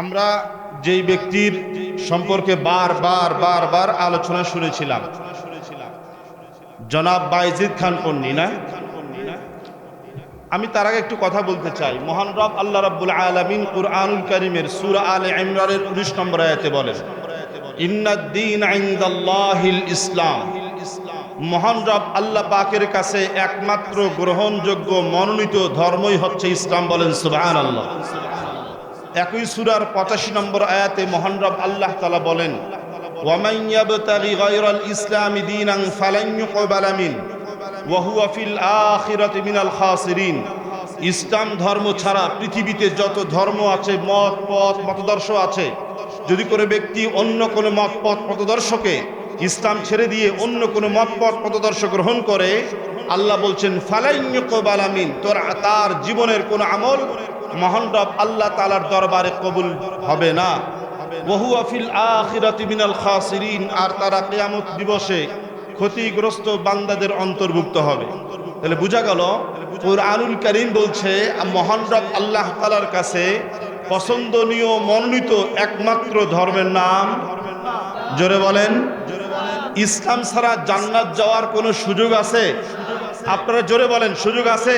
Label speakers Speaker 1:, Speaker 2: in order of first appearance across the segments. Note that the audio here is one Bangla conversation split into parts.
Speaker 1: আমরা যেই ব্যক্তির সম্পর্কে বারবার আলোচনা শুনেছিলাম, জনাব বাইজিদ খান পন্নী, না? আমি তার আগে একটু কথা বলতে চাই। মহান রব আল্লাহ রাব্বুল আলামিন কুরআনুল কারীমের সূরা আলে ইমরানের 19 নম্বর আয়াতে বলেন, ইন্নাদ-দীন ইনদাল্লাহিল ইসলাম। মহান রব আল্লাহ পাকের কাছে একমাত্র গ্রহণযোগ্য মনোনীত ধর্মই হচ্ছে ইসলাম। বলেন সুবহানাল্লাহ। একই সূরার 85 নম্বর আয়াতে মহান রব আল্লাহ তাআলা বলেন, ওয়ামান ইয়াবতাগি গায়রাল ইসলামি দীনান ফালান ইউকবালা মিন ওয়া হুয়া ফিল আখিরাতি মিনাল খাসিরিন। ইসলাম ধর্ম ছাড়া পৃথিবীতে যত ধর্ম আছে, মত পথ মতদর্শ আছে, যদি কোনো ব্যক্তি অন্য কোনো মত পথ মতদর্শকে ইসলাম ছেড়ে দিয়ে অন্য কোনো মত পথ মতদর্শ গ্রহণ করে, আল্লাহ বলছেন ফালান ইউকবালা মিন, তার জীবনের কোনো আমল মহান রব আল্লাহ তাআলার দরবারে কবুল হবে না। ওয়া হুয়া ফিল আখিরাতি মিনাল খাসিরিন, আর তারা কিয়ামত দিবসে ক্ষতিগ্রস্ত বান্দাদের অন্তর্ভুক্ত হবে। তাহলে বোঝা গেল কুরআনুল কারীম বলছে মহান রব আল্লাহ তাআলার কাছে পছন্দনীয় মনোনীত একমাত্র ধর্মের নাম, জোরে বলেন, ইসলাম ছাড়া জান্নাত যাওয়ার কোনো সুযোগ আছে? আপনারা জোরে বলেন, সুযোগ আছে?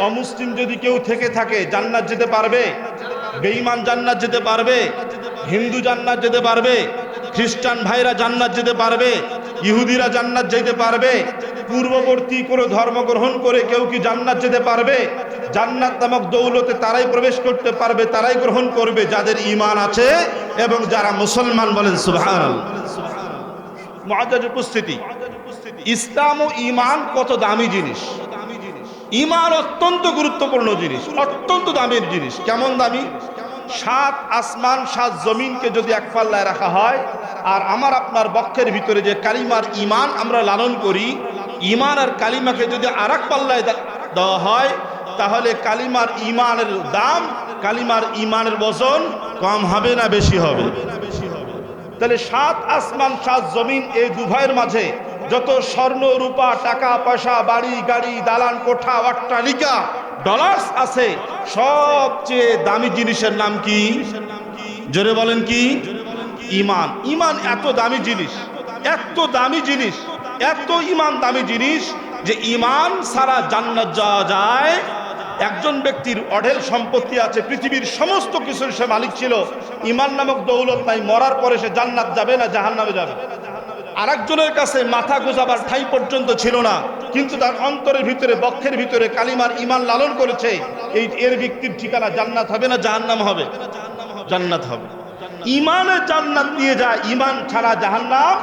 Speaker 1: অমুসলিম যদি কেউ থেকে থাকে জান্নাত যেতে পারবে? বেঈমান জান্নাত যেতে পারবে? হিন্দু জান্নাত যেতে পারবে? খ্রিস্টান ভাইরা জান্নাত যেতে পারবে? ইহুদিরা জান্নাত যেতে পারবে? পূর্ববর্তী কোনো ধর্ম গ্রহণ করে কেউ কি জান্নাত যেতে পারবে? জান্নাত নামক দৌলতে তারাই প্রবেশ করতে পারবে, তারাই গ্রহণ করবে যাদের ঈমান আছে এবং যারা মুসলমান। বলেন সুবহানাল্লাহ। মুআজ্জাজ উপস্থিতি, ইসলাম ও ঈমান কত দামি জিনিস। ঈমান অত্যন্ত গুরুত্বপূর্ণ জিনিস, অত্যন্ত দামের জিনিস। কেমন দামি? 7 আসমান 7 জমিনকে যদি এক পাল্লায় রাখা হয়, আর আমার আপনার বক্ষের ভিতরে যে কালিমার ঈমান আমরা লালন করি, ঈমান আর কালিমাকে যদি আরেক পাল্লায় দেওয়া হয়, তাহলে কালিমার ঈমানের দাম, কালিমার ঈমানের ওজন কম হবে না বেশি হবে? তাহলে 7 আসমান 7 জমিন এই দুভাইয়ের মাঝে যত স্বর্ণ রূপা টাকা পয়সা বাড়ি গাড়ি দালান কোঠা অট্টালিকা ডলার্স আছে, সবচেয়ে দামি জিনিসের নাম কি? জোরে বলেন কি? ঈমান। ঈমান এত দামি জিনিস, এত দামি জিনিস, এত ঈমান দামি জিনিস যে ঈমান ছাড়া জান্নাত যাওয়া যায়। একজন ব্যক্তির অঢেল সম্পত্তি আছে, পৃথিবীর সমস্ত কিছুর সে মালিক ছিল, ঈমান নামক দৌলত নাই, মরার পরে সে জান্নাত যাবে না জাহান্নামে যাবে? আরেকজনের কাছে মাথা গোজাবার ঠাঁই পর্যন্ত ছিল না, কিন্তু তার অন্তরের ভিতরে বক্ষের ভিতরে কালিমার ঈমান লালন করেছে, এর ব্যক্তির ঠিকানা জান্নাত হবে না জাহান্নাম হবে? জান্নাত হবে। ঈমানে জান্নাত নিয়ে যায়, ঈমান ছাড়া জাহান্নাম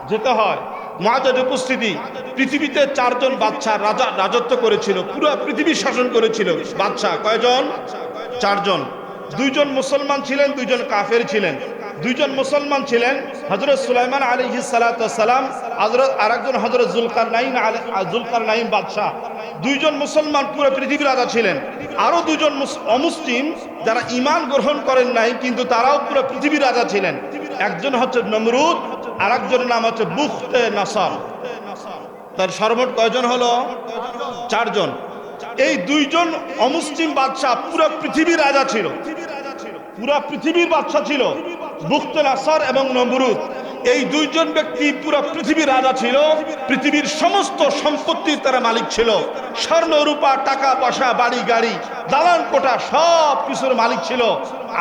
Speaker 1: যেতে হয়। মুআজ্জাজ উপস্থিতি, পৃথিবীতে 4 জন বাদশা রাজত্ব করেছিল, পুরো পৃথিবী শাসন করেছিল। বাদশা কয়জন? 4 জন। 2 জন মুসলমান ছিলেন, 2 জন কাফের ছিলেন। 2 জন মুসলমান ছিলেন হযরত সুলাইমান আলাইহিস সালাতু ওয়াস সালাম, আরেকজন হযরত জুলকারনাইন বাদশা। 2 জন মুসলমান পুরো পৃথিবীর রাজা ছিলেন। আরো 2 জন অমুসলিম যারা ঈমান গ্রহণ করেন নাই, কিন্তু তারাও পুরো পৃথিবীর রাজা ছিলেন। একজন হচ্ছে নমরুদ, আরেকজনের নাম হচ্ছে বুখতে নাসার। তার সর্বমোট কয়জন হলো? 4 জন। এই 2 জন অমুসলিম বাদশা পুরো পৃথিবীর রাজা ছিল, পুরো পৃথিবীর বাদশা ছিল, বুখতে নাসার এবং নমরুদ। এই 2 জন ব্যক্তি পুরো পৃথিবীর রাজা ছিল, পৃথিবীর সমস্ত সম্পত্তির তারা মালিক ছিল, স্বর্ণ রূপা টাকা পয়সা বাড়ি গাড়ি দালান কোঠা সব কিছুর মালিক ছিল।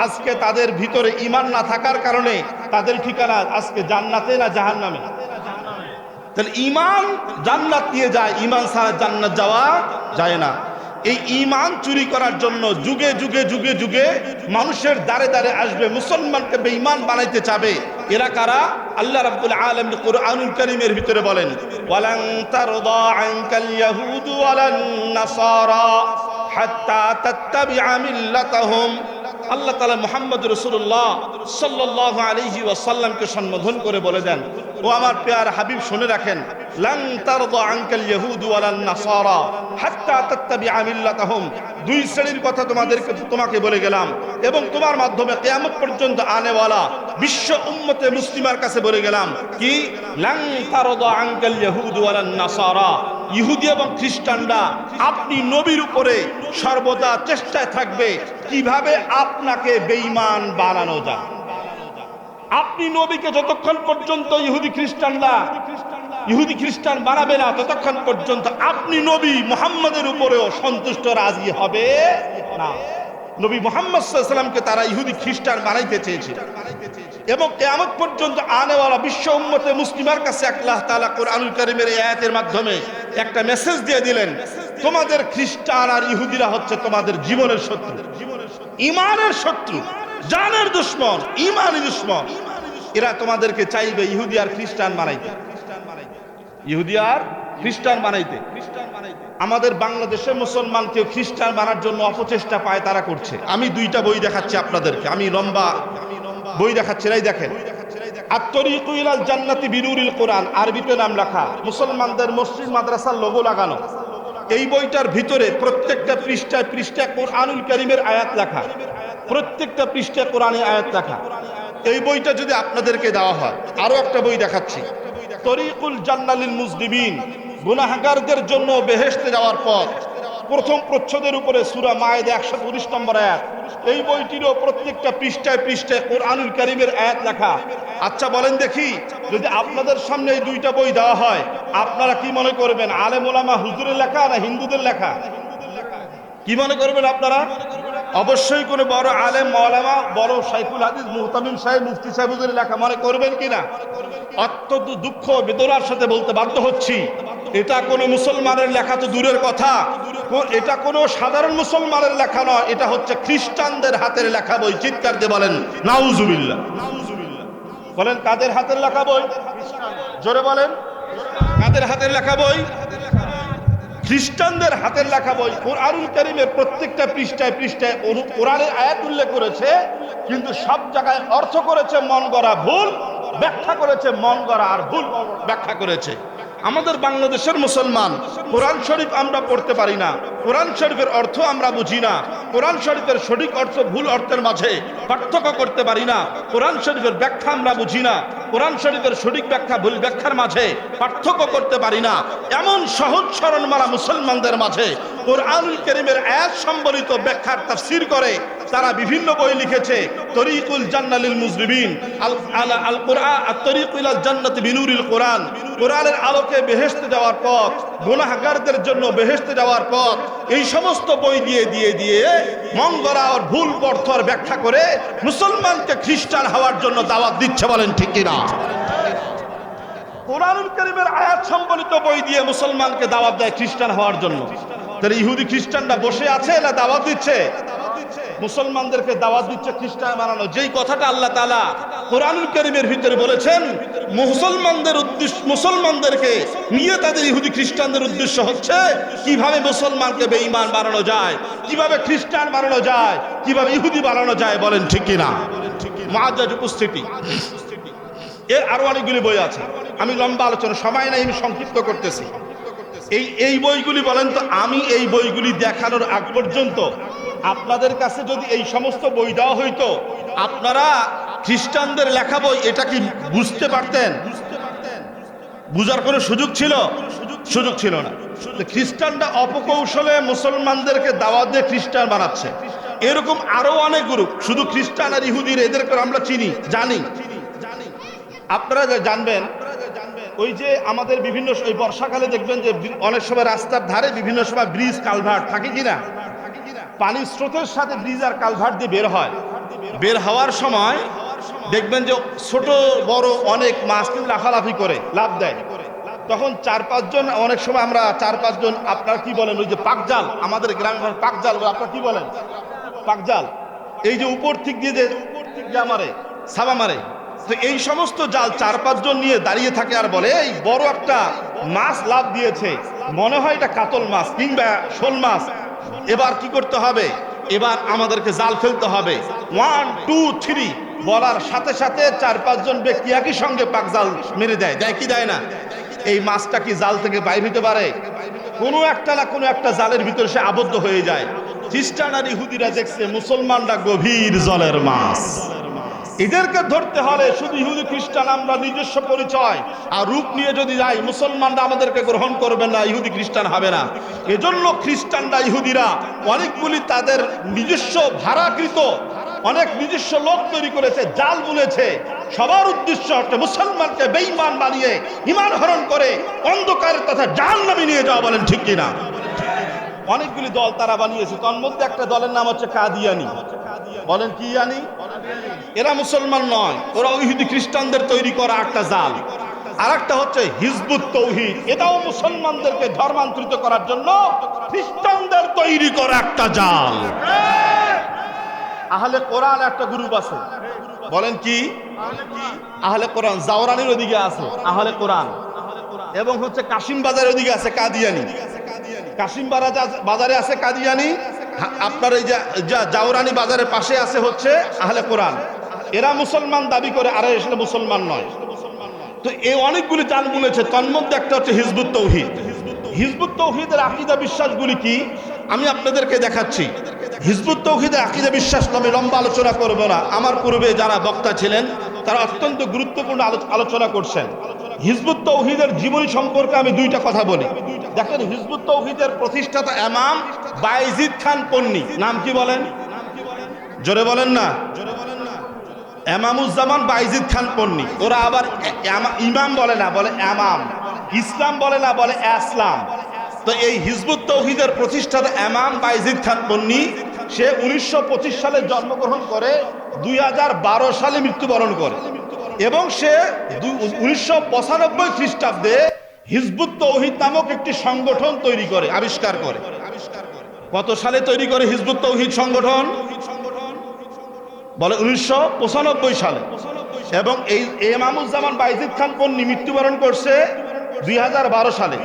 Speaker 1: আজকে তাদের ভিতরে ঈমান না থাকার কারণে তাদের ঠিকানা আজকে জান্নাতে না জাহান্নামে? তাহলে ঈমান জান্নাত নিয়ে যায়, ঈমান ছাড়া জান্নাত যাওয়া যায় না। এই ঈমান চুরি করার জন্য যুগে যুগে যুগে যুগে মানুষের দ্বারে দ্বারে আসবে, মুসলমানকে বেঈমান বানাইতে চাবে। এরা কারা? আল্লাহ রাব্বুল আলামিন কুরআনুল কারীমের ভিতরে বলেন, ওয়ালান তারদা আনকাল ইয়াহুদু ওয়ালান নাসারা হাত্তা তাত্তাবিআ মিল্লাতাহুম। আল্লাহ তাআলা মুহাম্মদ রাসূলুল্লাহ সাল্লাল্লাহু আলাইহি ওয়াসাল্লামকে সম্বোধন করে বলে দেন, ও আমার প্রিয় হাবিব শুনে রাখেন, লান তারদা আনকাল ইয়াহুদু ওয়ালান নাসারা হাত্তা তাত্তাবিআ মিল্লাতাহুম। 2 শ্রেণীর কথা তোমাকে বলে গেলাম, এবং তোমার মাধ্যমে কিয়ামত পর্যন্ত আনেওয়ালা বিশ্ব উম্মতে মুসলিমার কাছে বলে গেলাম কি? লান তারদা আনকাল ইয়াহুদু ওয়ালান নাসারা, ইহুদি এবং খ্রিস্টানরা আপনি নবীর উপরে সর্বদা চেষ্টায় থাকবে কিভাবে আপনাকে বেঈমান বানানো যায়। আপনি নবীকে যতক্ষণ পর্যন্ত ইহুদি খ্রিস্টান বানাবে না, ততক্ষণ পর্যন্ত আপনি নবী মুহাম্মদের উপরেও সন্তুষ্ট রাজি হবে না। নবী মুহাম্মদ সাল্লাল্লাহু আলাইহি ওয়াসাল্লামকে তারা ইহুদি খ্রিস্টান বানাইতে চেয়েছিল এবং কিয়ামত পর্যন্ত আনেওয়ালা বিশ্ব উম্মতে মুসলিমার কাছে আল্লাহ তাআলা কোরআনুল কারীমের এই আয়াতের মাধ্যমে একটা মেসেজ দিয়ে দিলেন, তোমাদের খ্রিস্টান আর ইহুদিরা হচ্ছে তোমাদের জীবনের শত্রু, ঈমানের শত্রু, জানের দুশমন, ঈমানের দুশমন। এরা তোমাদেরকে চাইবে ইহুদি আর খ্রিস্টান বানাইতে, ইহুদি আর খ্রিস্টান বানাইতে। আমাদের বাংলাদেশের মুসলমানকে খ্রিস্টান বানার জন্য অপচেষ্টা পায় তারা করছে। আমি দুইটা বই দেখাচ্ছি আপনাদেরকে, আমি লম্বা বই দেখাচ্ছি, এই দেখেন, আত-তরিকু ইলাল জান্নাতি বিনুরিল কোরআন, আরবিতে নাম লেখা, মুসলমানদের মসজিদ মাদ্রাসার লোগো লাগানো। এই বইটার ভিতরে প্রত্যেকটা পৃষ্ঠায় পৃষ্ঠায় কোরআনুল কারীমের আয়াত লেখা, প্রত্যেকটা পৃষ্ঠায় কোরআনের আয়াত লেখা। এই বইটা যদি আপনাদেরকে দেওয়া হয়, আরো একটা বই দেখাচ্ছি, তরিকুল জান্নালিল মুজলিমিন, গুনাহগারদের জন্য বেহেশতে যাওয়ার পথ, প্রথম প্রচ্ছদের উপরে সূরা মায়েদা 119 নম্বর আয়াত। এই বইটিরও প্রত্যেকটা পৃষ্ঠায় পৃষ্ঠায় কোরআনুল কারীমের আয়াত লেখা। আচ্ছা বলেন দেখি, যদি আপনাদের সামনে এই দুইটা বই দেওয়া হয়, আপনারা কি মনে করবেন? আলেম ওলামা হুজুরের লেখা না হিন্দুদের লেখা? কি মনে করবেন আপনারা? অবশ্যই কোনো বড় আলেম মাওলানা, বড় শাইখুল হাদিস মুহতামিম সাহেব, মুফতি সাহেব হুজুরের লেখা মনে করবেন কিনা? অত্যন্ত দুঃখ বেদনার সাথে বলতে বাধ্য হচ্ছি, এটা কোনো মুসলমানের লেখা তো দূরের কথা, এটা কোনো সাধারণ মুসলমানের লেখা নয়, এটা হচ্ছে খ্রিস্টানদের হাতের লেখা বই। চিৎকার দিয়ে বলেন নাউজুবিল্লাহ। বলেন কাদের হাতের লেখা বই? জোরে বলেন, কাদের হাতের লেখা বই? খ্রিস্টানদের হাতের লেখা বই। কোরআনুল কারীমের প্রত্যেকটা পৃষ্ঠায় পৃষ্ঠায় কোরআনের আয়াত উল্লেখ করেছে, কিন্তু সব জায়গায় অর্থ করেছে মন গড়া ভুল, ব্যাখ্যা করেছে মন গড়া আর ভুল ব্যাখ্যা করেছে। আমাদের বাংলাদেশের মুসলমান কোরআন শরীফ আমরা পড়তে পারি না, কোরআন শরীফের অর্থ আমরা বুঝি না, কোরআন শরীফের সঠিক অর্থ ভুল অর্থের মাঝে পার্থক্য করতে পারি না, কোরআন শরীফের ব্যাখ্যা আমরা বুঝি না, কোরআন শরীফের সঠিক ব্যাখ্যা ভুল ব্যাখ্যার মাঝে পার্থক্য করতে পারি না। এমন সহজ সরল মারা মুসলমানদের মাঝে কোরআনুল কারীমের আয়াত সম্বলিত ব্যাখ্যার তাফসীর করে তারা বিভিন্ন বই লিখেছে। তরিকুল জান্নালিল মুজলিমিন, আল কোরআন, আত-তরিকু ইলাল জান্নাতি বিনুরিল কোরআন, কোরআনের আলোকে বেহেশতে যাওয়ার পথ, গুনাহগারদের জন্য বেহেশতে যাওয়ার পথ, এই সমস্ত বই দিয়ে দিয়ে দিয়ে মন গড়া আর ভুল অর্থের ব্যাখ্যা করে মুসলমানকে খ্রিস্টান হওয়ার জন্য দাওয়াত দিচ্ছে। বলেন ঠিক কিনা? কোরআনুল কারীমের আয়াত সম্বলিত বই দিয়ে মুসলমানকে দাওয়াত দেয় খ্রিস্টান হওয়ার জন্য। তাহলে ইহুদি খ্রিস্টানরা বসে আছে না দাওয়াত দিচ্ছে? মুসলমানদেরকে দাওয়াত দিচ্ছে খ্রিস্টান বানানো। যেই কথাটা আল্লাহ তাআলা কোরআনুল কারীমের ভিতরে বলেছেন, মুসলমানদেরকে নিয়ে তাদের ইহুদি খ্রিস্টানদের উদ্দেশ্য হচ্ছে কিভাবে মুসলমানকে বেঈমান বানানো যায়, কিভাবে খ্রিস্টান বানানো যায়, কিভাবে ইহুদি বানানো যায়। বলেন ঠিক কিনা? মুআজ্জাজ উপস্থিতি, এর আরো অনেকগুলি বই আছে, আমি লম্বা আলোচনা সময় নাই, আমি সংক্ষিপ্ত করতেছি। এই বইগুলি বলেন তো, আমি এই বইগুলি দেখানোর আগ পর্যন্ত আপনাদের কাছে যদি এই সমস্ত বই দেওয়া হইতো, আপনারা খ্রিস্টানদের লেখা বই এটা কি বুঝতে পারতেন? বুঝার কোনো সুযোগ ছিল? সুযোগ ছিল না। খ্রিস্টানরা অপকৌশলে মুসলমানদেরকে দাওয়াত দিয়ে খ্রিস্টান বানাচ্ছে। এরকম আরো অনেক গ্রুপ, শুধু খ্রিস্টান আর ইহুদির এদেরকে আমরা চিনি, জানি। আপনারা জানবেন, ওই যে আমাদের বিভিন্ন ওই বর্ষাকালে দেখবেন যে অনেক সময় রাস্তার ধারে বিভিন্ন সময় ব্রিজ কালভার্ট থাকে কিনা, পানির স্রোতের সাথে ব্রিজ আর কালভার্ট দিয়ে বের হয়। বের হওয়ার সময় দেখবেন যে ছোট বড় অনেক মাছ লাফালাফি করে লাফ দেয়। তখন 4-5 জন, অনেক সময় আমরা 4-5 জন, আপনারা কি বলেন ওই যে পাকজাল, আমাদের গ্রামে পাকজাল, আপনারা কি বলেন? পাকজাল, এই যে উপর থেকে দিয়ে যে মারে, সাবা মারে, তো এই সমস্ত জাল 4-5 জন নিয়ে দাঁড়িয়ে থাকে আর বলে এই বড় একটা মাছ লাফ দিয়েছে, মনে হয় এটা কাতল মাছ কিংবা শোল মাছ, এবার কি করতে হবে? এবার আমাদেরকে জাল ফেলতে হবে। 1 2 3 বলার সাথে সাথে 4-5 জন ব্যক্তি একই সঙ্গে পাক জাল মেরে দেয়। দেয় কি দেয় না? এই মাছটা কি জাল থেকে বাইরে হতে পারে? কোনো একটা না কোনো একটা জালের ভিতরে সে আবদ্ধ হয়ে যায়। খ্রিস্টান আর ইহুদিরা দেখছে মুসলমানরা গভীর জলের মাছ, এদেরকে ধরতে হলে শুধু ইহুদি খ্রিস্টান আমরা নিজস্ব পরিচয় আর রূপ নিয়ে যদি যাই, মুসলমানরা আমাদেরকে গ্রহণ করবে না, ইহুদি খ্রিস্টান হবে না। এজন্য খ্রিস্টানরা, ইহুদিরা অনেকগুলি তাদের নিজস্ব ভাড়াকৃত অনেক নিজস্ব লোক তৈরি করেছে, জাল বুনেছে। সবার উদ্দেশ্য হচ্ছে মুসলমানকে বেঈমান বানিয়ে ঈমান হরণ করে অন্ধকারের তথা জাহান্নামে নিয়ে যাওয়া। বলেন ঠিক কিনা? অনেকগুলি দল তারা বানিয়েছে, তার মধ্যে একটা দলের নাম হচ্ছে কাদিয়ানি। বলেন কি জানি? এরা মুসলমান নয়, ওরা ইহুদি খ্রিস্টানদের তৈরি করা একটা জাল। আর একটা হচ্ছে হিজবুত তৌহিদ, এটাও মুসলমানদেরকে ধর্মান্তরিত করার জন্য খ্রিস্টানদের তৈরি করা একটা জাল। আহলে কোরআন একটা গ্রুপ আছে, বলেন কি? আহলে কোরআন জাওরানির ওদিকে আছে আহলে কোরআন, এবং হচ্ছে কাশিম বাজারের ওদিকে আছে কাদিয়ানি। কাশিম বাজারে আছে কাদিয়ানি, আপনার এই যে জাওরানি বাজারের পাশে আছে হচ্ছে আহলে কোরআন। এরা মুসলমান দাবি করে, আর আসলে মুসলমান নয়। তো এই অনেকগুলি জাল বলেছে, তার মধ্যে একটা হচ্ছে হিজবুত তৌহিদ। হিজবুত তৌহিদের আকীদা বিশ্বাসগুলি কি আমি আপনাদেরকে দেখাচ্ছি। হিজবুত তৌহিদের আকীদা বিশ্বাস আমি লম্বা আলোচনা করব না, আমার পূর্বে যারা বক্তা ছিলেন তারা অত্যন্ত গুরুত্বপূর্ণ আলোচনা করছেন। হিজবুত তৌহিদের জীবনী সম্পর্কে আমি দুইটা কথা বলি। দেখেন, হিজবুত তৌহিদের প্রতিষ্ঠাতা ইমাম বায়েজিদ খান পন্নী। নাম কি বলেন? জোরে বলেন না। এমামুজ্জামান বায়েজিদ খান পন্নী। ওরা আবার ইমাম বলে না, বলে এমাম। ইসলাম বলে না, বলে আসলাম। তো এই হিজবুত তৌহিদের প্রতিষ্ঠাতা ইমাম বায়েজিদ খান পন্নী, সে 1925 সালে জন্মগ্রহণ করে 2012 সালে মৃত্যুবরণ করে, এবং সে 1995 খ্রিস্টাব্দে হিজবুত তৌহিদ নামক একটি সংগঠন তৈরি করে, আবিষ্কার করে। কত সালে তৈরি করে হিজবুত তৌহিদ সংগঠন? বলে 1995 সালে। এবং এই ইমামুজ্জামান বায়েজিদ খান পন্নী মৃত্যুবরণ করছে 2012 সালে।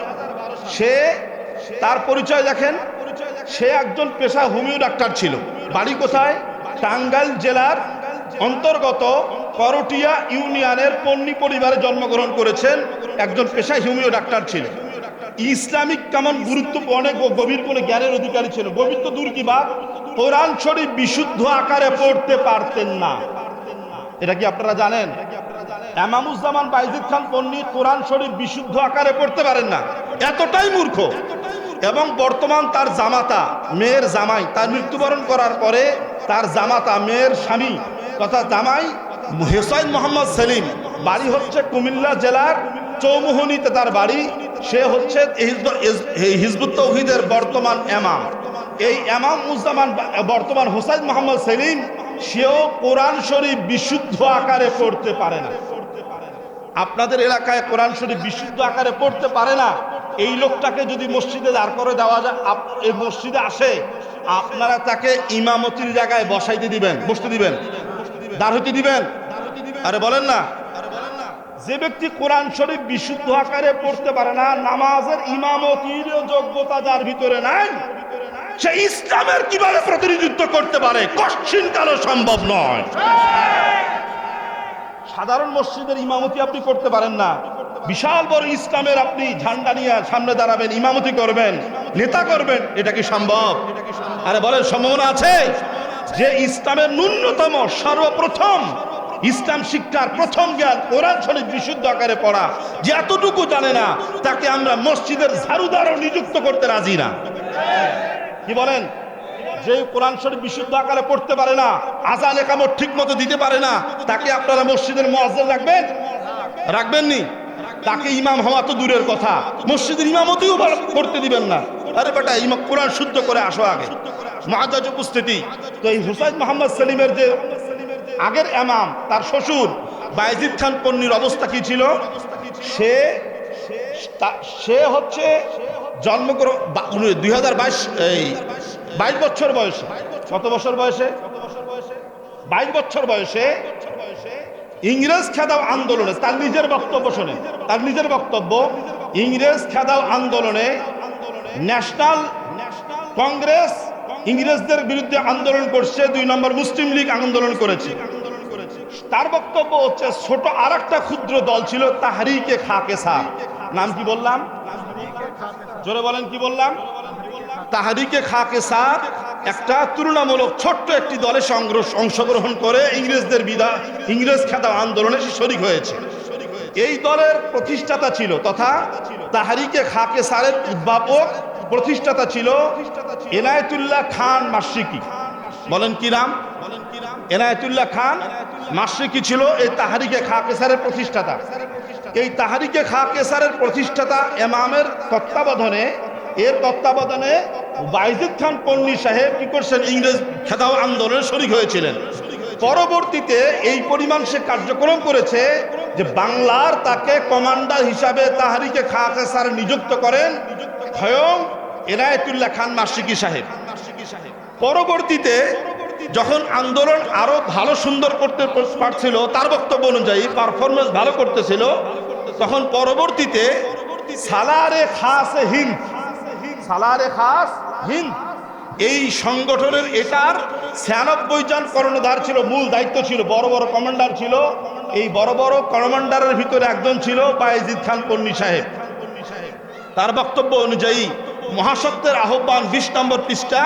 Speaker 1: সে তার পরিচয় দেখেন, সে একজন পেশা হোমিও ডাক্তার ছিল। বাড়ি কোথায়? টাঙ্গাইল জেলার অন্তর্গত করটিয়া ইউনিয়নের পন্নী পরিবারে জন্মগ্রহণ করেছেন। একজন পেশায় হোমিও ডাক্তার ছিল। ইসলামিক কেমন গুরুত্ব, অনেক গভীর কোন জ্ঞানের অধিকারী ছিল। গভীর তো দূর কি বাদ, কোরআন শরীফ বিশুদ্ধ আকারে পড়তে পারতেন না। এটা কি আপনারা জানেন? ইমামুজ্জামান বায়েজিদ খান পন্নী কোরআন শরীফ বিশুদ্ধ আকারে পড়তে পারেন না, এতটাই মূর্খ। এবং বর্তমান তার জামাতা, মেয়ের জামাই, তার মৃত্যুবরণ করার পরে তার জামাতা, মেয়ের স্বামী তথা জামাই হুসাইন মোহাম্মদ সেলিম, বাড়ি হচ্ছে কুমিল্লা জেলার চৌমুহনীতে তার বাড়ি। সে হচ্ছে হিজবুত তৌহিদের বর্তমান ইমাম। এই ইমামুজ্জামান বর্তমান হুসাইন মোহাম্মদ সেলিম, সেও কোরআন শরীফ বিশুদ্ধ আকারে পড়তে পারে না। আপনাদের এলাকায় কোরআন শরীফ বিশুদ্ধ আকারে পড়তে পারে না, এই লোকটাকে যদি মসজিদে দাঁড় করে দেওয়া যায়, এই মসজিদে আসে, আপনারা তাকে ইমামতির জায়গায় বসাইতে দিবেন, বসতে দিবেন, দাঁড় হইতে দিবেন? আরে বলেন না। যে ব্যক্তি কোরআন শরীফ বিশুদ্ধ আকারে পড়তে পারে না, নামাজের ইমামতির যোগ্যতা যার ভিতরে নাই, সে ইসলামের কিভাবে প্রতিনিধিত্ব করতে পারে? কঠিন কালো সম্ভব নয়। সাধারণ মসজিদের ইমামতি আপনি করতে পারেন না, বিশাল বড় ইসলামের আপনি ঝান্ডা নিয়ে সামনে দাঁড়াবেন, ইমামতি করবেন, নেতা করবেন, এটা কি সম্ভব? আরে বলেন, সম্ভাবনা আছে? যে ইসলামের ন্যূনতম সর্বপ্রথম ইসলাম শিক্ষার প্রথম জ্ঞান কোরআন শরীফ বিশুদ্ধ আকারে পড়া, যে এতটুকু জানে না, তাকে আমরা মসজিদের ঝাড়ুদারও নিযুক্ত করতে রাজি না। কি বলেন? যে কোরআন শরীফ বিশুদ্ধ আকারে পড়তে পারে না, আযান ইকামত ঠিক মতো দিতে পারে না, তাকে আপনারা মসজিদের মুয়াজ্জিন রাখবেন? রাখবেননি। তাকে ইমাম হওয়া তো দূরের কথা, মসজিদের ইমামতিও করতে দিবেন না। আরে বেটা, ইমাম কোরআন শুদ্ধ করে আসো আগে, মুআজ্জাজ উপস্থিতি। তো এই হুসাইন মোহাম্মদ সেলিমের যে আগের ইমাম, তার শ্বশুর বায়েজিদ খান পন্নীর অবস্থা কি ছিল? সে হচ্ছে জন্মগ্রহণ 22 বছর বয়সে। কত বছর বয়সে? 22 বছর বয়সে ইংরেজ খেদাও আন্দোলনে, তার নিজের বক্তব্য শোনে, তার নিজের বক্তব্য, ইংরেজ খেদাও আন্দোলনে ন্যাশনাল কংগ্রেস ইংরেজদের বিরুদ্ধে আন্দোলন করছে, 2 নম্বর মুসলিম লীগ আন্দোলন করেছে। তার বক্তব্য হচ্ছে, ছোট আর একটা ক্ষুদ্র দল ছিল তাহরিকে খাকেসার। নাম কি বললাম? জোরে বলেন, কি বললাম? তাহরিকে খাকেসার। একটা তুলনামূলক ছোট্ট একটি দলে অংশগ্রহণ করে ইংরেজ খেদাও আন্দোলনে সে শরীক হয়েছে। এই দলের প্রতিষ্ঠাতা ছিল তথা তাহরিকে খাকে সারের উদ্ভাবক প্রতিষ্ঠাতা ছিল এনায়েতুল্লাহ খান মাশরিকি। বলেন কি নাম? এনায়েতুল্লাহ খান মাশরিকি ছিল এই তাহরিকে খাকে সারের প্রতিষ্ঠাতা। এই তাহরিকে খাকে সারের প্রতিষ্ঠাতা ইমামের তত্ত্বাবধানে বাইজিদ খান পন্নী সাহেব কি করছেন? ইংরেজ খেদাও আন্দোলনে শরীক হয়েছিলেন। পরবর্তীতে এই পরিমাণ সে কার্যক্রম করেছে যে বাংলার তাকে কমান্ডার হিসাবে তাহরিকে খাকে সার নিযুক্ত করেন স্বয়ং এনায়েতুল্লাহ খান মাশরিকি সাহেব। পরবর্তীতে যখন আন্দোলন আরো ভালো সুন্দর করতে পারছিল, তার বক্তব্য অনুযায়ী পারফরমেন্স ভালো করতেছিল, তখন পরবর্তীতে সালারে খাস হিন্দ এই সংগঠনের এটার 96 জন কর্ণধার ছিল, মূল দায়িত্ব ছিল, বড় বড় কমান্ডার ছিল। এই বড় বড় কমান্ডারের ভিতরে একজন ছিল বায়েজিদ খান পন্নী সাহেব। তার বক্তব্য অনুযায়ী মহাসত্যের আহ্বান 20 নম্বর পৃষ্ঠা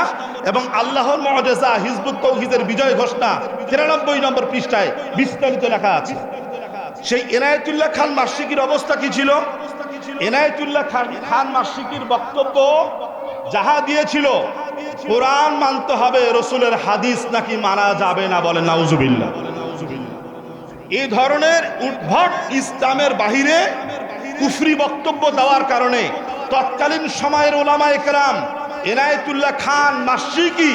Speaker 1: এবং আল্লাহর মুআজিজা হিজবুত তাওহীদের বিজয় ঘোষণা 93 নম্বর পৃষ্ঠায় বিস্তারিত লেখা আছে। সেই এনায়েতুল্লাহ খান মাশরিকির অবস্থা কি ছিল? এনায়েতুল্লাহ খান মাশরিকির বক্তব্য যাহা দিয়েছিল, কোরআন মানতে হবে, রসুলের হাদিস নাকি মানা যাবে না। বলেন নাউজুবিল্লাহ। এই ধরনের উদ্ভট ইসলামের বাহিরে কুফরি বক্তব্য দেওয়ার কারণে তৎকালীন সময়ের উলামায়ে কেরাম এনায়েতুল্লাহ খান মাশরিকি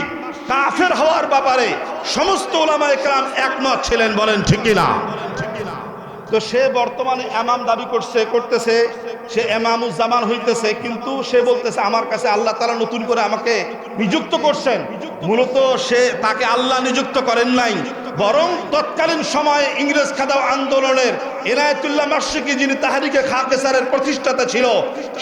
Speaker 1: কাফের হওয়ার ব্যাপারে সমস্ত উলামায়ে কেরাম একমত ছিলেন। বলেন ঠিক কিনা? তো সে বর্তমানে ইমাম দাবি করতেছে, সে ইমামুজ্জামান হইতেছে, কিন্তু সে বলতেছে আমার কাছে আল্লাহ তাআলা নতুন করে আমাকে নিযুক্ত করছেন। মূলত তাকে আল্লাহ নিযুক্ত করেন নাই, বরং তৎকালীন সময়ে ইংরেজ খেদাও আন্দোলনের এনায়েতুল্লাহ মাশরিকি যিনি তাহরিকে খাকে সারের প্রতিষ্ঠাতা ছিল,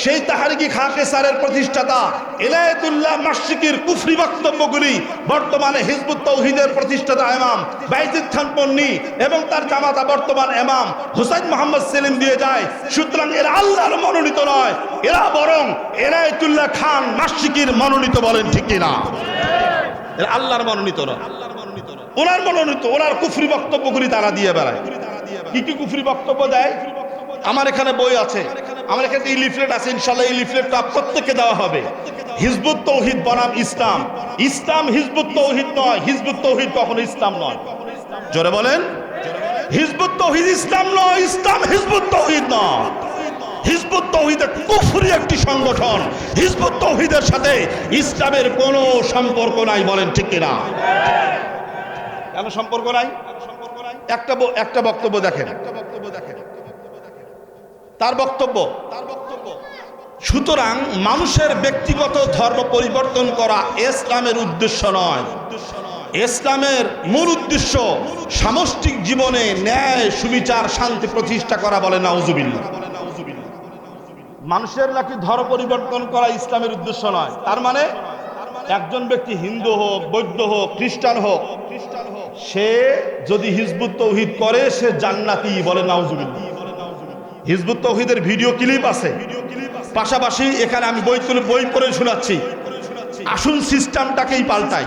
Speaker 1: সেই তাহরিকি খাকে সারের প্রতিষ্ঠাতা এনায়েতুল্লাহ মাশরিকির কুফরি বক্তব্যগুলি বর্তমানে হিজবুত তাওহীদের প্রতিষ্ঠাতা ইমাম বাইজিদ খান পন্নী এবং তার জামাতা বর্তমান ইমাম হুসাইন মোহাম্মদ সেলিম দিয়ে যায়। সুতরাং এরা আল্লাহর মনোনীত নয়, এরা বরং এনায়েতুল্লাহ খান মাশরিকির মনোনীত। বলেন ঠিক কিনা? এরা আল্লাহর মনোনীত নয়, ওনার মনোনীত। ওনার কুফরি বক্তব্যগুলি তারা দিয়ে বেড়ায়। কি কি কুফরি বক্তব্য দেয়? আমার এখানে বই আছে, আমার এখানে এই লিফলেট আছে, ইনশাআল্লাহ এই লিফলেটটা প্রত্যেককে দেওয়া হবে। হিজবুত তাওহীদ বনাম ইসলাম, ইসলাম হিজবুত তাওহীদ নয়, হিজবুত তাওহীদ কখনো ইসলাম নয়। জোরে বলেন। হিজবুত তাওহীদ ইসলাম নয়, ইসলাম হিজবুত তাওহীদ নয়। হিজবুত তাওহীদ কুফরি একটি সংগঠন, হিজবুত তাওহীদের সাথে ইসলামের কোনো সম্পর্ক নাই। বলেন ঠিক কিনা? কেন সম্পর্ক নাই? একটা বক্তব্য দেখেন, তার বক্তব্য। সুতরাং মানুষের ব্যক্তিগত ধর্ম পরিবর্তন করা ইসলামের উদ্দেশ্য নয়। ইসলামের মূল উদ্দেশ্য সামষ্টিক জীবনে ন্যায়, সুবিচার, শান্তি প্রতিষ্ঠা করা। বলে নাউজুবিল্লাহ। মানুষের নাকি ধর্ম পরিবর্তন করা ইসলামের উদ্দেশ্য নয়। তার মানে একজন ব্যক্তি হিন্দু হোক, বৌদ্ধ হোক, খ্রিস্টান হোক, সে যদি হিজবুত তাওহীদ করে সে জান্নাতি। বলে নাউজুবিল্লাহ। হিজবুত তাওহীদের ভিডিও ক্লিপ আছে, পাশাপাশি এখানে আমি বই পড়ে শোনাচ্ছি। আসুন সিস্টেমটাকেই পাল্টাই।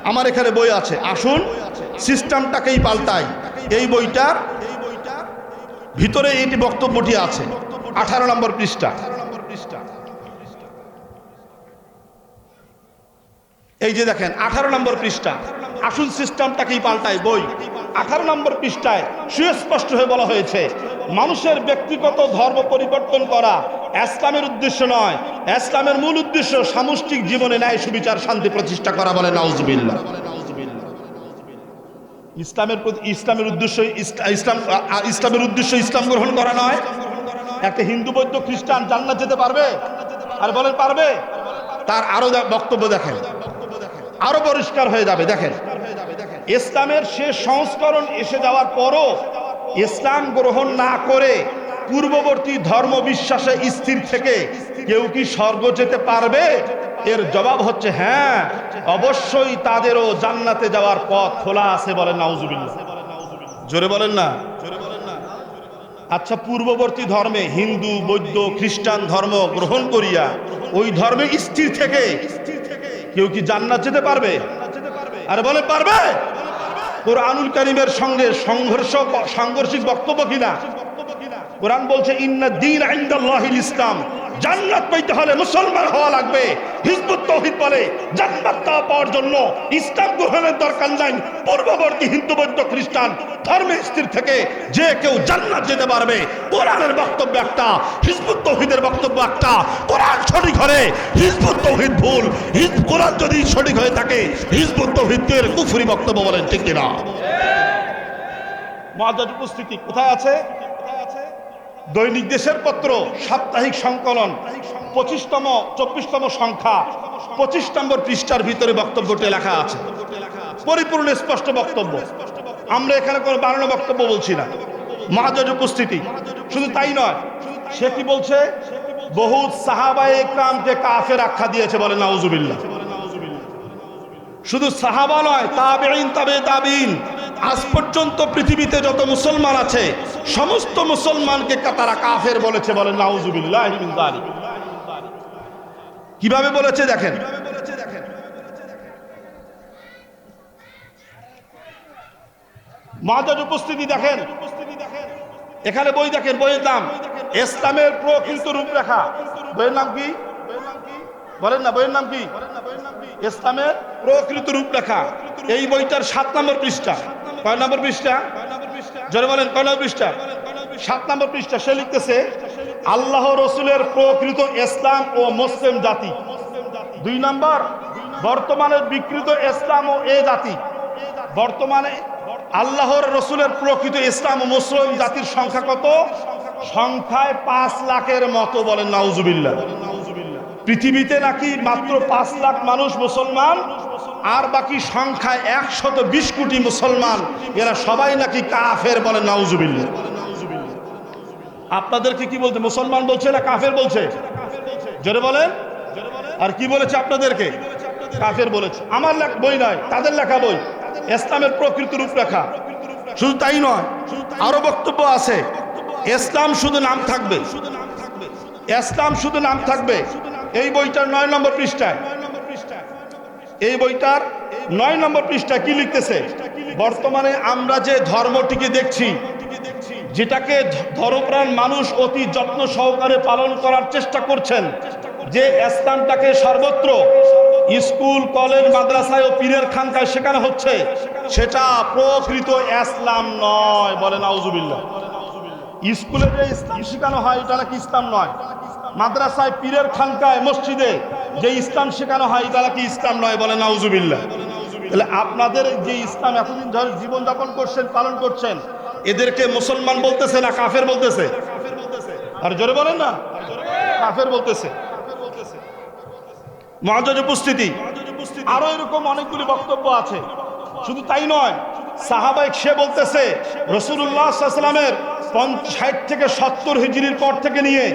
Speaker 1: আমার এখানে বই আছে, আসুন সিস্টেমটাকেই পাল্টাই। এই বইটার ভিতরে এই বক্তব্যটি আছে, 18 নম্বর পৃষ্ঠা। এই যে দেখেন 18 নম্বর পৃষ্ঠা, আসুন সিস্টেমটাকেই পাল্টাই বই। 18 নম্বর পৃষ্ঠায় সুস্পষ্ট হয়ে বলা হয়েছে, মানুষের ব্যক্তিগত ধর্ম পরিবর্তন করা ইসলামের উদ্দেশ্য নয়। ইসলামের মূল উদ্দেশ্য সামষ্টিক জীবনে ন্যায়, সুবিচার, শান্তি প্রতিষ্ঠা করা। বলে নাউজুবিল্লাহ। ইসলামের উদ্দেশ্য ইসলাম গ্রহণ করা নয়। একটা হিন্দু, বৌদ্ধ, খ্রিস্টান জান্নাত যেতে পারবে? আর বলেন পারবে? তার আরো বক্তব্য দেখেন, আরো পরিষ্কার হয়ে যাবে। দেখেন, ইসলামের শেষ সংস্করণ এসে যাওয়ার পরও ইসলাম গ্রহণ না করে পূর্ববর্তী ধর্ম বিশ্বাসে স্থির থেকে কেউ কি স্বর্গ যেতে পারবে? এর জবাব হচ্ছে হ্যাঁ, অবশ্যই তাদেরও জান্নাতে যাওয়ার পথ খোলা আছে। বলেন নাউজুবিল্লাহ। জোরে বলেন না। আচ্ছা, পূর্ববর্তী ধর্মে হিন্দু, বৌদ্ধ, খ্রিস্টান ধর্ম গ্রহণ করিয়া ওই ধর্মে স্থির থেকে কেউ কি জান্নাত যেতে পারবে? আরে বলে পারবে? কোরআনুল কারীমের সঙ্গে সাংঘর্ষিক বক্তব্য কিনা? কোরআন বলছে ইন্না দীন ইনদাল্লাহিল ইসলাম, জান্নাত পেতে হলে মুসলমান হওয়া লাগবে। হিজবুত তাওহীদ বলে জান্নাত পাওয়ার জন্য ইসলাম গ্রহণের দরকার নাই। পূর্ববর্তী হিন্দু বৌদ্ধ খ্রিস্টান ধর্মের স্থির থেকে যে কেউ জান্নাত যেতে পারবে। কোরআনের বক্তব্য একটা, হিজবুত তাওহীদের বক্তব্য একটা। কোরআন সঠিক হলে হিজবুত তাওহীদ ভুল, কোরআন যদি সঠিক হয়ে থাকে হিজবুত তাওহীদের কুফরি বক্তব্য বলেন, ঠিক কিনা? মুআজ্জাজ উপস্থিতি কোথায় আছে? দৈনিক দেশের পত্র সাপ্তাহিক সংকলন 24তম সংখ্যা 25 নম্বর পৃষ্ঠার ভিতরে বক্তব্যটি লেখা আছে। পরিপূর্ণ স্পষ্ট বক্তব্য। আমরা এখানে কোনো বানানো বক্তব্য বলছি না। মুআজ্জাজ উপস্থিতি, শুধু তাই নয়, সে কি বলছে? বহু সাহাবায়ে ইকরামকে কাফের আখ্যা দিয়েছে, বলে নাউজুবিল্লাহ। শুধু সাহাবা নয়, তাবেঈন, তাবে তাবেঈন, আজ পর্যন্ত পৃথিবীতে যত মুসলমান আছে সমস্ত মুসলমানকে তারা কাফের বলেছে, বলেন নাউজুবিল্লাহি মিন যালিক। কিভাবে বলেছে দেখেন। মুআজ্জাজ উপস্থিতি দেখেন, এখানে বই দেখেন, বইয়ের নাম ইসলামের প্রকৃত রূপরেখা। বইয়ের নাম কি বলেন না? বইয়ের নাম কি? ইসলামের প্রকৃত রূপরেখা। এই বইটার 7 নম্বর পৃষ্ঠা। কয় নম্বর পৃষ্ঠা? জোরে বলেন, কয় নম্বর পৃষ্ঠা? 7 নম্বর পৃষ্ঠা। সে লিখতেছে আল্লাহ রসুলের প্রকৃত ইসলাম ও মুসলিম জাতি। 2 নম্বর, বর্তমানে বিকৃত ইসলাম ও এ জাতি। বর্তমানে আল্লাহর রসুলের প্রকৃত ইসলাম ও মুসলিম জাতির সংখ্যা কত? সংখ্যায় 5 লাখের মতো, বলেন নাউজুবিল্লাহ। পৃথিবীতে নাকি মাত্র 5 লাখ মানুষ মুসলমান, আর বাকি সংখ্যায় 120 কোটি মুসলমান, এরা সবাই নাকি কাফের, বলেন নাউজুবিল্লাহ। আপনাদেরকে কি বলতে, মুসলমান বলছে না কাফের বলছে? জোরে বলেন। আর কি বলেছে আপনাদেরকে? কাফের বলেছে। আমার বই নয়, তাদের লেখা বই, ইসলামের প্রকৃত রূপরেখা। শুধু তাই নয়, আরো বক্তব্য আছে। ইসলাম শুধু নাম থাকবে, ইসলাম শুধু নাম থাকবে। এই বইটার 9 নম্বর পৃষ্ঠায়, এই বইটার 9 নম্বর পৃষ্ঠায় কি লিখতেছে? বর্তমানে আমরা যে ধর্মটিকে দেখছি, যেটাকে ধর্মপ্রাণ মানুষ অতি যত্ন সহকারে পালন করার চেষ্টা করছেন, যে ইসলামটাকে সর্বত্র স্কুল, কলেজ, মাদ্রাসায় ও পীরের খানকায় শেখানো হচ্ছে, সেটা প্রকৃত ইসলাম নয়, বলে নাউজুবিল্লাহ। স্কুলে যে ইসলাম শেখানো হয় এটা নাকি ইসলাম নয়। মাদ্রাসায়, পীরের খানকায়, মসজিদে যে ইসলাম শেখানো হয় এটা নাকি ইসলাম নয়, বলে নাউজুবিল্লাহ। তাহলে আপনাদের যে ইসলাম এতদিন ধরে জীবনযাপন করছেন, পালন করছেন, এদেরকে মুসলমান বলতেছে না কাফের বলতেছে? আর জোরে বলেন না, কাফের বলতেছে। মুআজ্জাজ উপস্থিতি, আরো এরকম অনেকগুলি বক্তব্য আছে। শুধু তাই নয়, সাহাবায়ে সে বলতেছে রাসূলুল্লাহ সাল্লাল্লাহু আলাইহি ওয়াসাল্লামের 60 থেকে 70 হিজরির পর থেকে নিয়ে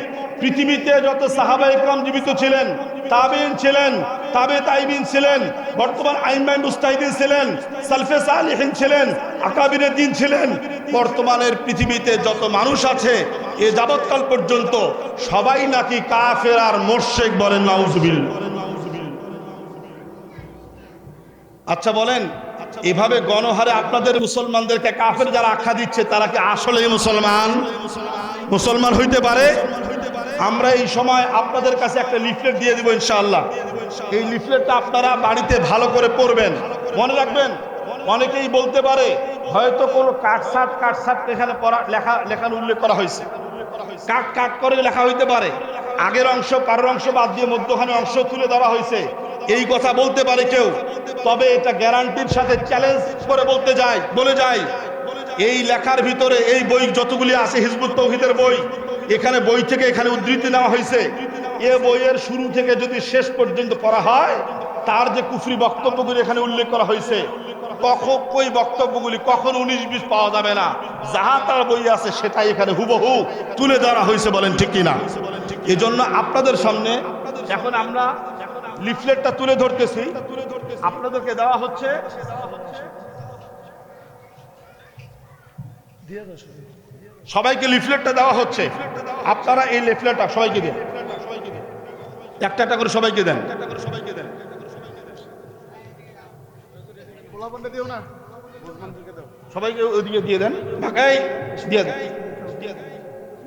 Speaker 1: পৃথিবীতে যত সাহাবায়ে ইকরাম জীবিত ছিলেন, তাবেঈন ছিলেন, তাবে তাবেঈন ছিলেন, বর্তমান আইম্মায়ে মুজতাহিদিন ছিলেন, সালফে সালিহিন ছিলেন, আকাবিরে দ্বীন ছিলেন, বর্তমানের পৃথিবীতে যত মানুষ আছে এ যাবৎকাল পর্যন্ত সবাই নাকি কাফের আর মুশরিক, বলেন নাউজুবিল্লাহ। আচ্ছা বলেন, এভাবে গণহারে আপনাদের মুসলমানদেরকে কাফের যারা আখ্যা দিচ্ছে, তারা কি আসলেই মুসলমান হইতে পারে? আমরা এই সময় আপনাদের কাছে একটা লিফলেট দিয়ে দিব ইনশাআল্লাহ। এই লিফলেটটা আপনারা বাড়িতে ভালো করে পড়বেন। মনে রাখবেন, অনেকেই বলতে পারে হয়তো কোনো কাটছাট এখানে লেখার উল্লেখ করা হয়েছে, কাট করে লেখা হইতে পারে, আগের অংশ কারোর অংশ বাদ দিয়ে মধ্যখানে অংশ তুলে ধরা হয়েছে, এই কথা বলতে পারে কেউ। তবে এটা গ্যারান্টির সাথে চ্যালেঞ্জ করে বলে যায়, এই লেখার ভিতরে এই বই যতগুলি আছে হিজবুত তাওহীদের বই, এখানে বই থেকে এখানে উদ্ধৃতি নেওয়া হয়েছে। এ বইয়ের শুরু থেকে যদি শেষ পর্যন্ত পড়া হয়, তার যে কুফরি বক্তব্যগুলি এখানে উল্লেখ করা হয়েছে, ওই বক্তব্যগুলি কখন 19-20 পাওয়া যাবে না। যাহা তার বই আছে সেটাই এখানে হুবহু তুলে ধরা হয়েছে, বলেন ঠিক কিনা? এজন্য আপনাদের সামনে এখন আমরা লিফলেটটা তুলে ধরতেছি, আপনাদেরকে দেওয়া হচ্ছে। সবাইকে লিফলেটটা দেওয়া হচ্ছে, আপনারা এই লিফলেটটা সবাইকে দেন, একটা একটা করে সবাইকে দেন। সবাইকে ওইদিকে দিয়ে দেন, ভাগাই দিয়ে দেন।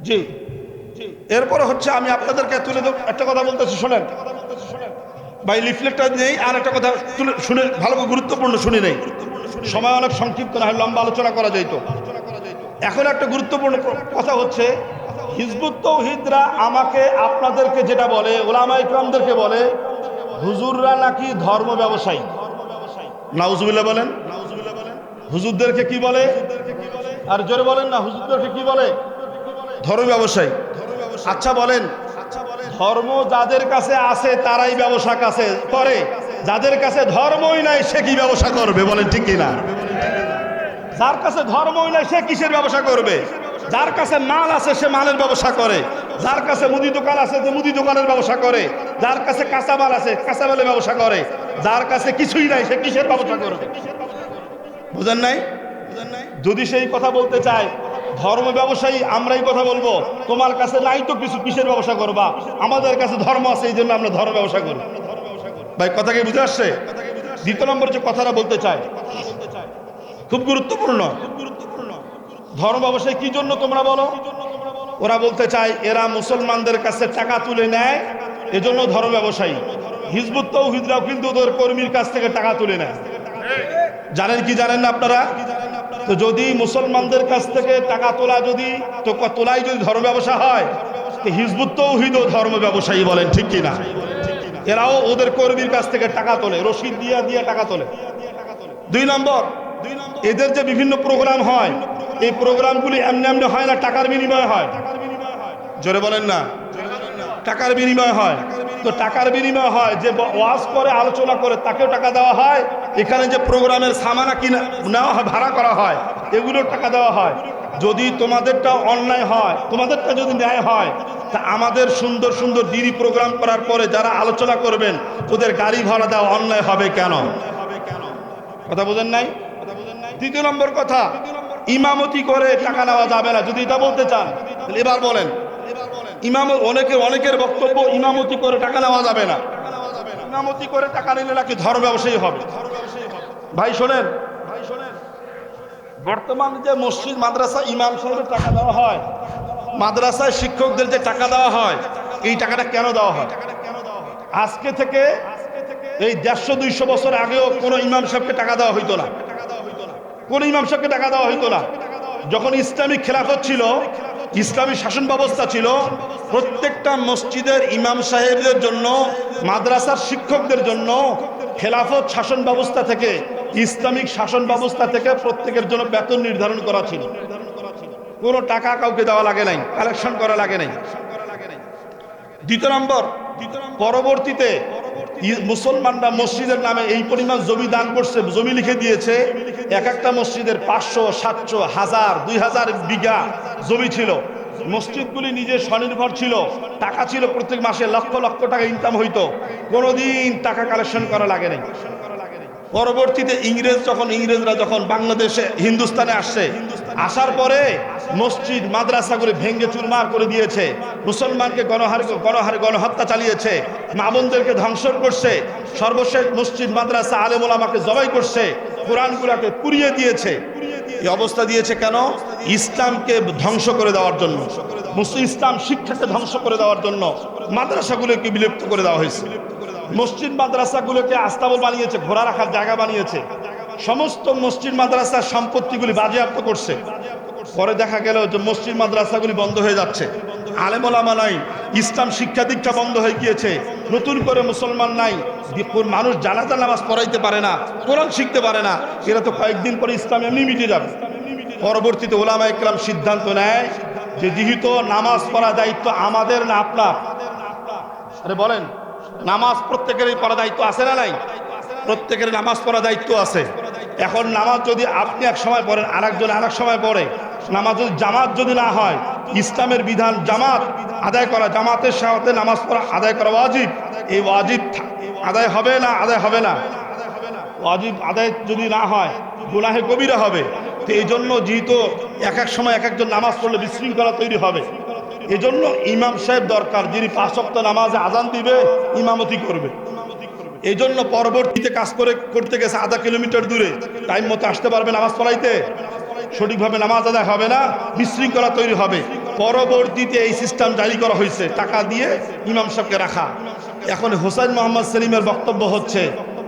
Speaker 1: জি, এরপরে হচ্ছে আমি আপনাদেরকে তুলে দেব একটা কথা বলতেছি, শোনেন ভাই, লিফলেটটা নেই, আর একটা কথা তুলে শুনে ভালো করে, গুরুত্বপূর্ণ শুনি নেই, সময় অনেক সংক্ষিপ্ত, না হয় লম্বা আলোচনা করা যাইত। এখন একটা গুরুত্বপূর্ণ কথা হচ্ছে, হিজবুত তৌহিদরা আমাকে আপনাদেরকে যেটা বলে, ওলামা ইকরামদেরকে বলে, হুজুররা নাকি ধর্ম ব্যবসায়ী। নাউজুবিল্লাহ বলেন। হুজুরদেরকে কি বলে? আর জোরে বলেন না, হুজুরদেরকে কি বলে? ধর্ম ব্যবসায়ী। আচ্ছা বলেন, ধর্ম যাদের কাছে আছে তারাই ব্যবসা কাছে করে, যাদের কাছে ধর্মই নাই সে কি ব্যবসা করবে? বলেন ঠিক কিনা? যার কাছে ধর্মই নাই সে কিসের ব্যবসা করবে? যার কাছে মাল আছে সে মালের ব্যবসা করে, যার কাছে মুদি দোকান আছে সে মুদি দোকানের ব্যবসা করে, যার কাছে কাঁচা মাল আছে কাঁচা মালের ব্যবসা করে, যার কাছে কিছুই নাই সে কিসের ব্যবসা করবে? বুঝেন নাই? যদি সেই কথা বলতে চায় ধর্ম ব্যবসায়ী, আমরাই কথা বলবো, তোমার কাছে নাই তো কিছু, কিসের ব্যবসা করবা? আমাদের কাছে ধর্ম আছে, এই জন্য আমরা ধর্ম ব্যবসা করি। ভাই কথা কি বুঝে আসছে? দ্বিতীয় নম্বর যে কথাটা বলতে চায় খুব গুরুত্বপূর্ণ। ধর্ম ব্যবসায়ী কি জন্য তোমরা বলো? ওরা বলতে চায় এরা মুসলমানদের কাছে টাকা তুলে নেয়, এজন্য ধর্ম ব্যবসায়ী। হিজবুত তৌহিদরাও কিন্তু ওদের কর্মীর কাছ থেকে টাকা তুলে নেয়। জানেন কি জানেন না আপনারা? তো যদি মুসলমানদের কাছ থেকে টাকা তোলা, যদি তো তোলাই যদি ধর্ম ব্যবসা হয়, তো হিজবুত তৌহিদও ধর্ম ব্যবসায়ী। বলেন ঠিক কিনা? এরাও ওদের কর্মীর কাছ থেকে টাকা তোলে, রসিদ দিয়ে দিয়ে টাকা তোলে। দুই নম্বর, এদের যে বিভিন্ন প্রোগ্রাম হয়, এই প্রোগ্রামগুলি এমনি এমনি হয় না, টাকার বিনিময়ে হয়। জোরে বলেন না, টাকার বিনিময় হয়। তো টাকার বিনিময় হয়, যে ওয়াজ করে আলোচনা করে তাকেও টাকা দেওয়া হয়, এখানে যে প্রোগ্রামের সামানা কিনা নেওয়া হয়, ভাড়া করা হয়, এগুলো টাকা দেওয়া হয়। যদি তোমাদেরটা অন্যায় হয়, তোমাদেরটা যদি ন্যায় হয়, তা আমাদের সুন্দর সুন্দর দিনই প্রোগ্রাম করার পরে যারা আলোচনা করবেন ওদের গাড়ি ভাড়া দেওয়া অন্যায় হবে কেন? কথা বোঝেন নাই? দ্বিতীয় নম্বর কথা, ইমামতি করে টাকা নেওয়া যাবে না। যদি এটা বলতে চান তাহলে এবার বলেন, অনেকের বক্তব্য ইমামতি করে টাকা নেওয়া যাবে না, ইমামতি করে টাকা নিলে নাকি ধর্ম ব্যবসায়ী হবে। ভাই শোনেন, বর্তমান যে মসজিদ মাদ্রাসা ইমাম সাহেবের টাকা দেওয়া হয়, মাদ্রাসায় শিক্ষকদের যে টাকা দেওয়া হয়, এই টাকাটা কেন দেওয়া হয়? আজকে থেকে এই 150-200 বছর আগেও কোনো ইমাম সাহেবকে টাকা দেওয়া হইতো না, কোন ইমাম সাহেবকে টাকা দেওয়া হইতো না। যখন ইসলামিক খেলাফত ছিল, ইসলামী শাসন ব্যবস্থা ছিল, প্রত্যেকটা মসজিদের ইমাম সাহেবদের জন্য, মাদ্রাসার শিক্ষকদের জন্য খেলাফত শাসন ব্যবস্থা থেকে, ইসলামিক শাসন ব্যবস্থা থেকে প্রত্যেকের জন্য বেতন নির্ধারণ করা ছিল। কোনো টাকা কাউকে দেওয়া লাগে নাই, কালেকশন করা লাগে নাই। দ্বিতীয় নম্বর, পরবর্তীতে মুসলমানরা মসজিদের নামে এই পরিমাণ জমি দান করছে, জমি লিখে দিয়েছে। এক একটা মসজিদের 500, 700, 1000, 2000 বিঘা জমি ছিল। মসজিদগুলি নিজে স্বনির্ভর ছিল, টাকা ছিল, প্রত্যেক মাসে লক্ষ লক্ষ টাকা ইনকাম হইতো, কোনোদিন টাকা কালেকশন করা লাগে নাই। পরবর্তীতে ইংরেজরা যখন বাংলাদেশে, হিন্দুস্তানে আসছে, আসার পরে মসজিদ মাদ্রাসাগুলি ভেঙ্গে চুরমার করে দিয়েছে, মুসলমানকে গণহত্যা চালিয়েছে, মা বোনদেরকে ধ্বংস করছে, সর্বশেষ মসজিদ মাদ্রাসা আলেম ওলামাকে জবাই করছে, কোরআনগুলোকে পুড়িয়ে দিয়েছে। এই অবস্থা দিয়েছে কেন? ইসলামকে ধ্বংস করে দেওয়ার জন্য, ইসলাম শিক্ষাকে ধ্বংস করে দেওয়ার জন্য মাদ্রাসাগুলোকে বিলুপ্ত করে দেওয়া হয়েছে। মসজিদ মাদ্রাসাগুলোকে আস্তাবল বানিয়েছে, ঘোড়া রাখার জায়গা বানিয়েছে, সমস্ত মসজিদ মাদ্রাসার সম্পত্তিগুলি বাজেয়াপ্ত করছে। পরে দেখা গেল যে মসজিদ মাদ্রাসাগুলি বন্ধ হয়ে যাচ্ছে, আলেম ওলামা নাই, ইসলাম শিক্ষা দীক্ষা বন্ধ হয়ে গিয়েছে, নতুন করে মুসলমান নাই, মানুষ জানাজা নামাজ পড়াইতে পারে না, কোরআন শিখতে পারে না, এরা তো কয়েকদিন পরে ইসলাম এমনি মিটে যাবে। পরবর্তীতে ওলামা ইকরাম সিদ্ধান্ত নেয় যে যেহেতু নামাজ পড়া দায়িত্ব আমাদের না আপনার, আরে বলেন, নামাজ প্রত্যেকেরই পড়া দায়িত্ব আছে না নাই? প্রত্যেকের নামাজ পড়া দায়িত্ব আছে। এখন নামাজ যদি আপনি এক সময় পড়েন, আরেকজন আরেক সময় পড়ে, নামাজ যদি জামাত যদি না হয়, ইসলামের বিধান জামাত আদায় করা, জামাতের সাথে নামাজ পড়া আদায় করা ওয়াজিব। এই ওয়াজিব আদায় হবে না, আদায় হবে না, ওয়াজিব আদায় যদি না হয় গুনাহে কবিরা হবে। তো এই জন্য যেহেতু এক এক সময় এক একজন নামাজ পড়লে বিশৃঙ্খলা তৈরি হবে, এজন্য ইমাম সাহেব দরকার, যিনি 5 ওয়াক্ত নামাজে আজান দিবে, ইমামতি করবে। এই জন্য পরবর্তীতে কাজ করতে গেছে 0.5 কিলোমিটার দূরে, টাইম মতো আসতে পারবে নামাজ পড়াইতে, সঠিকভাবে নামাজ আদায় হবে না, বিশৃঙ্খলা তৈরি হবে। পরবর্তীতে এই সিস্টেম জারি করা হয়েছে, টাকা দিয়ে ইমাম সাহেবকে রাখা। এখন হোসেন মোহাম্মদ সেলিমের বক্তব্য হচ্ছে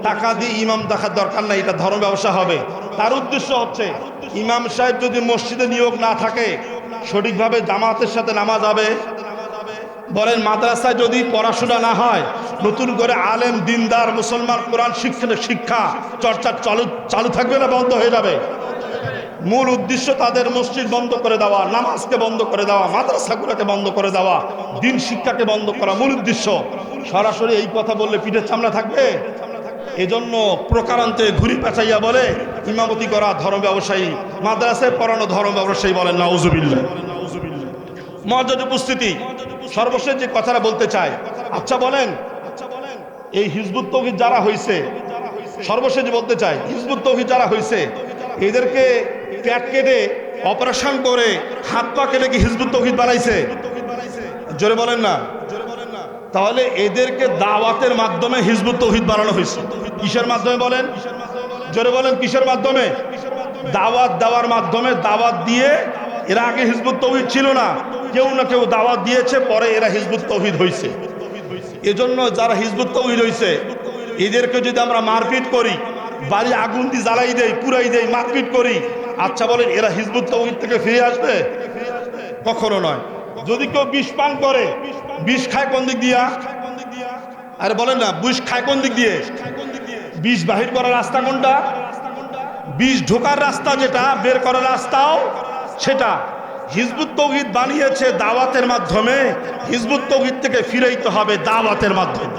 Speaker 1: টাকা দিয়ে ইমাম দেখার দরকার নাই, এটা ধর্ম ব্যবসা হবে। তার উদ্দেশ্য হচ্ছে ইমাম সাহেব যদি মসজিদে নিয়োগ না থাকে, সঠিকভাবে জামাতের সাথে নামাজ হবে। বলেন মাদ্রাসায় যদি পড়াশোনা না হয়, নতুন করে আলেম দিনদার মুসলমান কোরআন শিক্ষা চর্চা চালু থাকবে না বন্ধ হয়ে যাবে? মূল উদ্দেশ্য তাদের মসজিদ বন্ধ করে দেওয়া, নামাজকে বন্ধ করে দেওয়া, মাদ্রাসাগুলোকে বন্ধ করে দেওয়া, দিন শিক্ষাকে বন্ধ করা মূল উদ্দেশ্য। সরাসরি এই কথা বললে পিঠের সামনে থাকবে। এজন্য প্রকারান্তে ঘুরি পেঁচাইয়া বলে ইমামতি করা ধর্ম ব্যবসায়ী, মাদ্রাসায় পড়ানো ধর্ম ব্যবসায়ী, বলেন নাউজুবিল্লাহ। মহজ্জত উপস্থিতি, সর্বশেষ যে কথাটা বলতে চাই, আচ্ছা বলেন এই হিজবুত তৌহিদ যারা হয়েছে, সর্বশেষ বলতে চাই হিজবুত তৌহিদ যারা হয়েছে, এদেরকে পেট কেটে অপারেশন করে হাত পা কেটে কি হিজবুত তৌহিদ বানাইছে? জোরে বলেন না। তাহলে এদেরকে দাওয়াতের মাধ্যমে হিজবুত তৌহিদ বানানো হয়েছে। কিসের মাধ্যমে বলেন? জোরে বলেন কিসের মাধ্যমে? দাওয়াত দেওয়ার মাধ্যমে। দাওয়াত দিয়ে, এরা আগে হিজবুত তৌহিদ ছিল না, কেউ না কেউ দাওয়াত দিয়েছে, পরে এরা হিজবুত তৌহিদ হয়েছে। এজন্য যারা হিজবুত তৌহিদ হয়েছে এদেরকে যদি আমরা মারপিট করি, বাড়ি আগুন দিয়ে জ্বালাই দেই, পুরাই দেই, মারপিট করি, আচ্ছা বলেন এরা হিজবুত তৌহিদ থেকে ফিরে আসবে? কখনো নয়। যদি কেউ বিষ পান করে, বিষ খায় কোন দিক দিয়া? আরে বলেন না, বিষ খায় কোন দিক দিয়ে? বিষ বাহির করার রাস্তা কোনটা? বিষ ঢোকার রাস্তা যেটা, বের করার রাস্তাও সেটা। হিজবুত তৌহিদ বানিয়েছে দাওয়াতের মাধ্যমে, হিজবুত তৌহিদ থেকে ফিরাইতে হবে দাওয়াতের মাধ্যমে।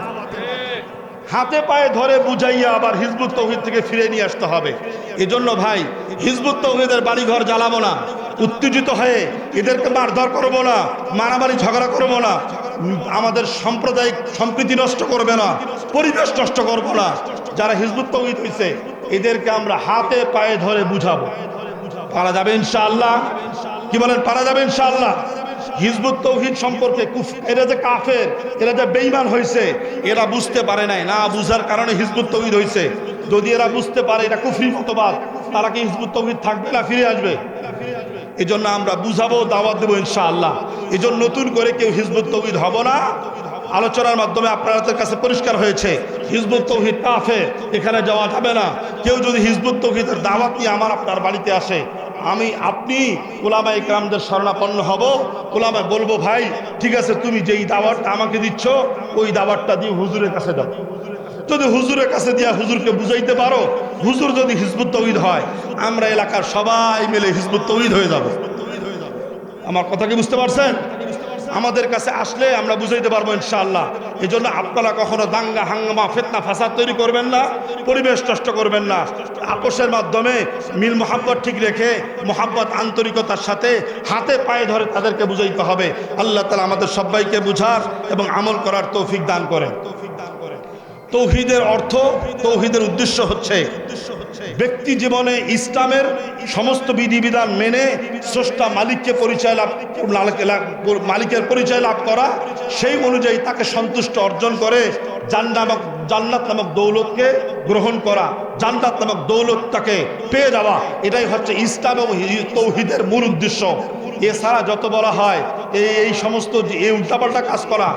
Speaker 1: হাতে পায়ে ধরে বুঝাইয়া আবার হিজবুত তৌহিদ থেকে ফিরে নিয়ে আসতে হবে। এজন্য ভাই হিজবুত তৌহিদের বাড়িঘর জ্বালাবো না, উত্তেজিত হয়ে এদেরকে মারধর করবো না, মারামারি ঝগড়া করবো না, আমাদের সাম্প্রদায়িক সম্প্রীতি নষ্ট করবে না, পরিবেশ নষ্ট করবো না। যারা হিজবুত তৌহিদ হয়েছে এদেরকে আমরা হাতে পায়ে ধরে বুঝাবো। পারা যাবে ইনশাআল্লাহ? কি বলেন, পারা যাবে ইনশাআল্লাহ? হিজবুত তৌহিদ সম্পর্কে এরা যে কাফের, এরা যে বেঈমান হয়েছে, এরা বুঝতে পারে নাই, না বুঝার কারণে হিজবুত তৌহিদ হয়েছে। যদি এরা বুঝতে পারে এটা কুফরি মতবাদ, তারা কি হিজবুত তৌহিদ থাকবে না ফিরে আসবে? এজন্য আমরা বুঝাবো, দাওয়াত দেবো ইনশাআল্লাহ। এজন্য নতুন করে কেউ হিজবুত তৌহিদ হব না। আলোচনার মাধ্যমে আপনাদের কাছে পরিষ্কার হয়েছে হিজবুত তৌহিদ কাফের, এখানে যাওয়া যাবে না। কেউ যদি হিজবুত তৌহিদের দাওয়াত নিয়ে আপনার বাড়িতে আসে, আপনি উলামায়ে কেরামদের শরণাপন্ন হব। উলামায়ে বলবো, ভাই ঠিক আছে, তুমি যেই দাওয়াতটা আমাকে দিচ্ছ ওই দাওয়াতটা দিয়ে হুজুরের কাছে দাও। যদি হুজুরের কাছে দিয়া হুজুরকে বুঝাইতে পারো, হুজুর যদি হিজবুত তৌহিদ হয়, আমরা এলাকার সবাই মিলে হিজবুত তৌহিদ হয়ে যাব। আমার কথা কি বুঝতে পারছেন? আমাদের কাছে আসলে আমরা বুঝাইতে পারবো ইনশাআল্লাহ। এই জন্য আপনারা কখনো দাঙ্গা হাঙ্গামা ফিতনা ফাসাদ তৈরি করবেন না, পরিবেশ নষ্ট করবেন না। আপোষের মাধ্যমে মিল মোহাব্বত ঠিক রেখে, মোহাব্বত আন্তরিকতার সাথে হাতে পায়ে ধরে তাদেরকে বুঝাইতে হবে। আল্লাহ তাআলা আমাদের সবাইকে বুঝার এবং আমল করার তৌফিক দান করেন। তৌহিদের অর্থ, তৌহিদের উদ্দেশ্য হচ্ছে ব্যক্তি জীবনে ইসলামের সমস্ত বিধিবিধান মেনে স্রষ্টা মালিকের পরিচয় লাভ করা, সেই অনুযায়ী তাকে সন্তুষ্ট অর্জন করে জান্নাত নামক দৌলতকে গ্রহণ করা, জান্নাত নামক দৌলত তাকে পেয়ে যাওয়া। এটাই হচ্ছে ইসলাম এবং তৌহিদের মূল উদ্দেশ্য। এছাড়া যত বলা হয় এই সমস্ত এই উল্টাপাল্টা কাজ করা,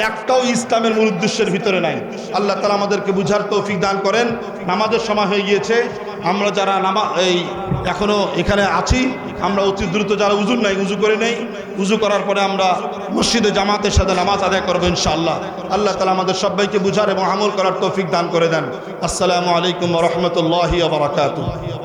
Speaker 1: একটাও ইসলামের মূল উদ্দেশ্যের ভিতরে নাই। আল্লাহ তাআলা আমাদেরকে বুঝার তৌফিক দান করেন। নামাজের সময় হয়ে গিয়েছে। আমরা যারা এখনো এখানে আছি, আমরা অতি দ্রুত যারা উজু নাই উজু করে নেই, উজু করার পরে আমরা মসজিদে জামাতের সাথে নামাজ আদায় করবো ইনশাআল্লাহ। আল্লাহ তাআলা আমাদের সবাইকে বুঝার এবং আমল করার তৌফিক দান করে দেন। আসসালামু আলাইকুম ওয়া রাহমাতুল্লাহি ওয়া বারাকাতুহু।